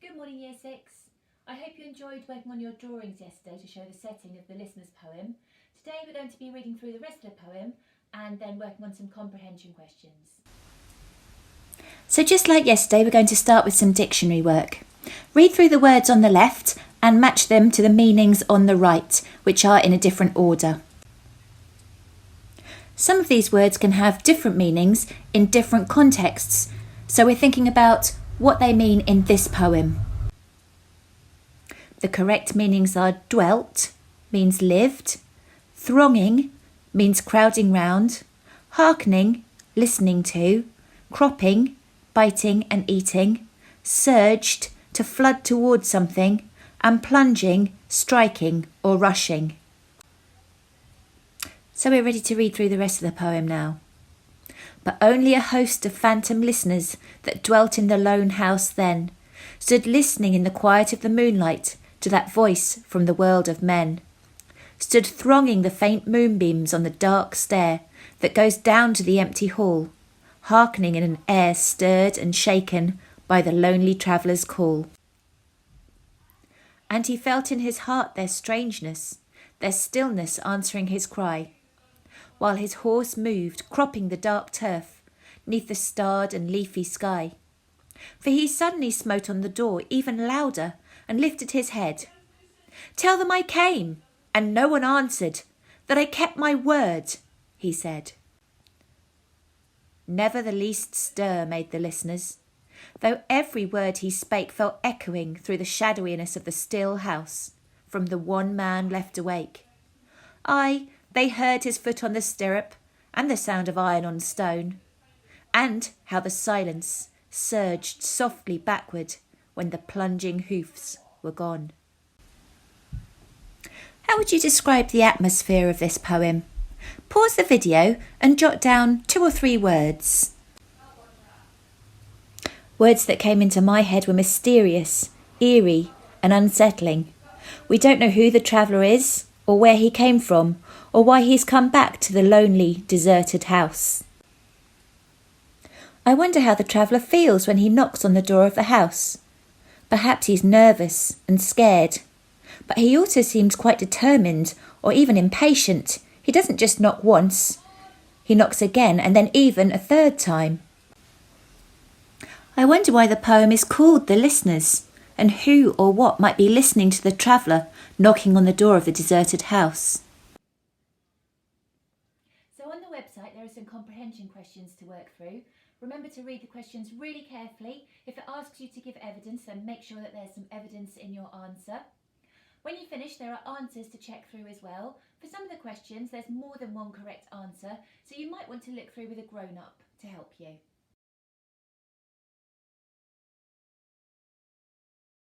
Good morning, Year 6. I hope you enjoyed working on your drawings yesterday to show the setting of the listener's poem. Today we're going to be reading through the rest of the poem and then working on some comprehension questions. So just like yesterday, we're going to start with some dictionary work. Read through the words on the left and match them to the meanings on the right, which are in a different order. Some of these words can have different meanings in different contexts, so we're thinking about what they mean in this poem. The correct meanings are dwelt, means lived, thronging, means crowding round, hearkening, listening to, cropping, biting and eating, surged, to flood towards something, and plunging, striking or rushing. So we're ready to read through the rest of the poem now. But only a host of phantom listeners that dwelt in the lone house then stood listening in the quiet of the moonlight to that voice from the world of men, stood thronging the faint moonbeams on the dark stair that goes down to the empty hall, hearkening in an air stirred and shaken by the lonely traveller's call. And he felt in his heart their strangeness, their stillness answering his cry, while his horse moved, cropping the dark turf, 'neath the starred and leafy sky. For he suddenly smote on the door even louder, and lifted his head. "Tell them I came, and no one answered, that I kept my word," he said. Never the least stir made the listeners, though every word he spake fell echoing through the shadowiness of the still house, from the one man left awake. Aye, they heard his foot on the stirrup, and the sound of iron on stone, and how the silence surged softly backward when the plunging hoofs were gone. How would you describe the atmosphere of this poem? Pause the video and jot down 2 or 3 words. Words that came into my head were mysterious, eerie, and unsettling. We don't know who the traveller is, or where he came from, or why he's come back to the lonely, deserted house. I wonder how the traveller feels when he knocks on the door of the house. Perhaps he's nervous and scared, but he also seems quite determined or even impatient. He doesn't just knock once, he knocks again and then even a 3rd time. I wonder why the poem is called The Listeners, and who or what might be listening to the traveller knocking on the door of the deserted house. So on the website there are some comprehension questions to work through. Remember to read the questions really carefully. If it asks you to give evidence, then make sure that there's some evidence in your answer. When you finish, there are answers to check through as well. For some of the questions, there's more than one correct answer, so you might want to look through with a grown-up to help you.